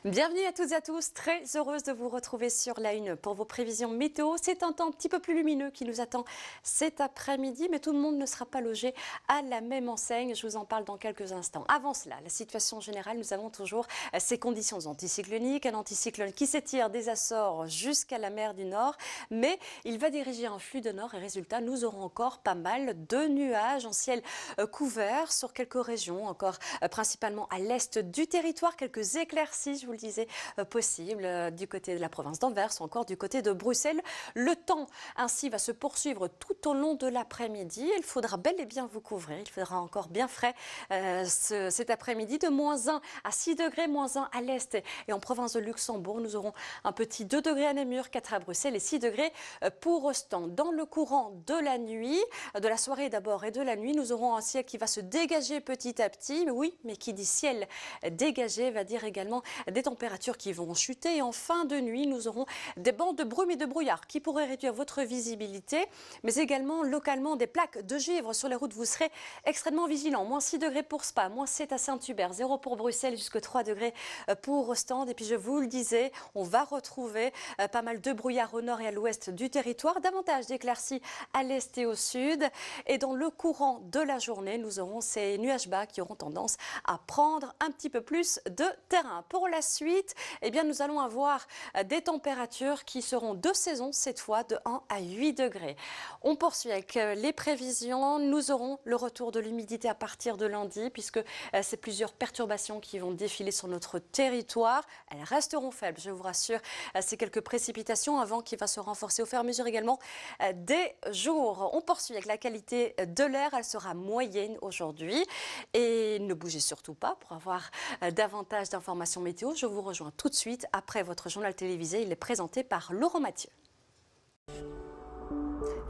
Bienvenue à toutes et à tous, très heureuse de vous retrouver sur la Une pour vos prévisions météo. C'est un temps un petit peu plus lumineux qui nous attend cet après-midi, mais tout le monde ne sera pas logé à la même enseigne. Je vous en parle dans quelques instants. Avant cela, la situation générale, nous avons toujours ces conditions anticycloniques, un anticyclone qui s'étire des Açores jusqu'à la mer du Nord, mais il va diriger un flux de nord et résultat, nous aurons encore pas mal de nuages en ciel couvert sur quelques régions, encore principalement à l'est du territoire, quelques éclaircies, je vous le disais, possible du côté de la province d'Anvers ou encore du côté de Bruxelles. Le temps ainsi va se poursuivre tout au long de l'après-midi. Il faudra bel et bien vous couvrir. Il faudra encore bien frais cet après-midi de -1 à 6 degrés, -1 à l'est et en province de Luxembourg. Nous aurons un petit 2 degrés à Namur, 4 à Bruxelles et 6 degrés pour Ostende. Dans le courant de la nuit, de la soirée d'abord et de la nuit, nous aurons un ciel qui va se dégager petit à petit. Mais oui, mais qui dit ciel dégagé va dire également des températures qui vont chuter. Et en fin de nuit, nous aurons des bancs de brume et de brouillard qui pourraient réduire votre visibilité, mais également localement des plaques de givre sur les routes. Vous serez extrêmement vigilants. -6 degrés pour Spa, -7 à Saint-Hubert, 0 pour Bruxelles, jusque 3 degrés pour Ostende. Et puis je vous le disais, on va retrouver pas mal de brouillard au nord et à l'ouest du territoire, davantage d'éclaircies à l'est et au sud. Et dans le courant de la journée, nous aurons ces nuages bas qui auront tendance à prendre un petit peu plus de terrain. Pour la suite, eh bien, nous allons avoir des températures qui seront de saison, cette fois de 1 à 8 degrés. On poursuit avec les prévisions. Nous aurons le retour de l'humidité à partir de lundi, puisque c'est plusieurs perturbations qui vont défiler sur notre territoire. Elles resteront faibles, je vous rassure. C'est quelques précipitations, un vent qui va se renforcer au fur et à mesure également des jours. On poursuit avec la qualité de l'air. Elle sera moyenne aujourd'hui. Et ne bougez surtout pas pour avoir davantage d'informations météo. Je vous rejoins tout de suite après votre journal télévisé. Il est présenté par Laurent Mathieu.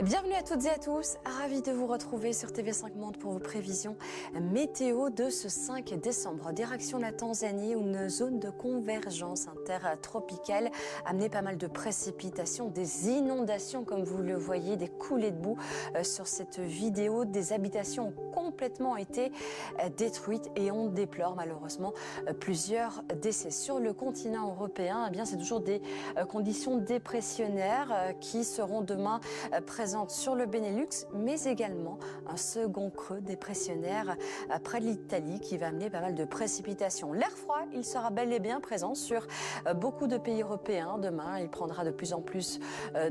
Bienvenue à toutes et à tous, ravi de vous retrouver sur TV5 Monde pour vos prévisions météo de ce 5 décembre. Direction la Tanzanie où une zone de convergence intertropicale a amené pas mal de précipitations, des inondations comme vous le voyez, des coulées de boue sur cette vidéo. Des habitations ont complètement été détruites et on déplore malheureusement plusieurs décès. Sur le continent européen, eh bien, c'est toujours des conditions dépressionnaires qui seront demain présente sur le Benelux, mais également un second creux dépressionnaire près de l'Italie qui va amener pas mal de précipitations. L'air froid, il sera bel et bien présent sur beaucoup de pays européens. Demain, il prendra de plus en plus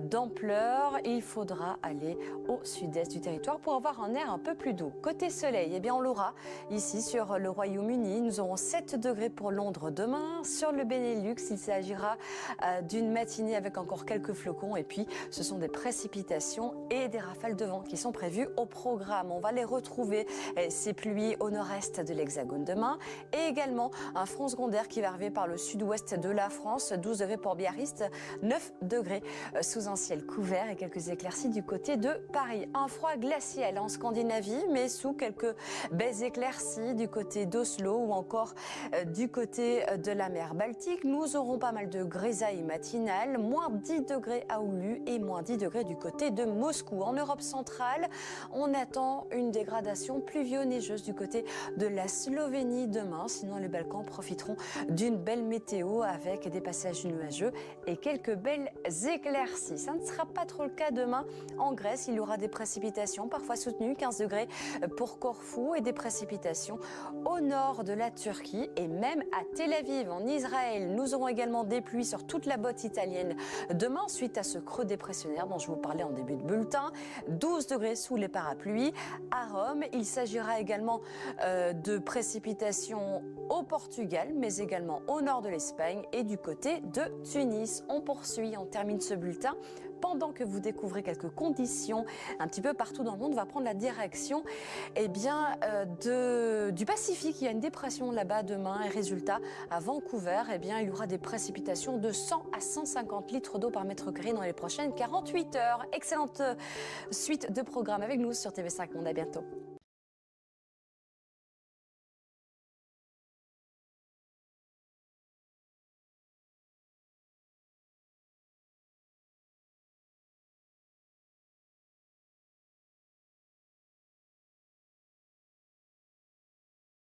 d'ampleur. Il faudra aller au sud-est du territoire pour avoir un air un peu plus doux. Côté soleil, eh bien, on l'aura ici sur le Royaume-Uni. Nous aurons 7 degrés pour Londres demain. Sur le Benelux, il s'agira d'une matinée avec encore quelques flocons et puis ce sont des précipitations et des rafales de vent qui sont prévues au programme. On va les retrouver, ces pluies au nord-est de l'Hexagone demain et également un front secondaire qui va arriver par le sud-ouest de la France, 12 degrés pour Biarritz, 9 degrés sous un ciel couvert et quelques éclaircies du côté de Paris. Un froid glacial en Scandinavie, mais sous quelques belles éclaircies du côté d'Oslo ou encore du côté de la mer Baltique. Nous aurons pas mal de grisailles matinales, -10 degrés à Oulu et -10 degrés du côté de Moscou. En Europe centrale, on attend une dégradation pluvio-neigeuse du côté de la Slovénie demain. Sinon, les Balkans profiteront d'une belle météo avec des passages nuageux et quelques belles éclaircies. Ça ne sera pas trop le cas demain. En Grèce, il y aura des précipitations parfois soutenues, 15 degrés pour Corfou et des précipitations au nord de la Turquie et même à Tel Aviv en Israël. Nous aurons également des pluies sur toute la botte italienne demain suite à ce creux dépressionnaire dont je vous parlais en début de bulletin. 12 degrés sous les parapluies à Rome. Il s'agira également de précipitations au Portugal, mais également au nord de l'Espagne et du côté de Tunis. On poursuit, on termine ce bulletin pendant que vous découvrez quelques conditions un petit peu partout dans le monde. On va prendre la direction du Pacifique. Il y a une dépression là-bas demain et résultat, à Vancouver, il y aura des précipitations de 100 à 150 litres d'eau par mètre carré dans les prochaines 48 heures. Excellente suite de programme avec nous sur TV5 Monde. À bientôt.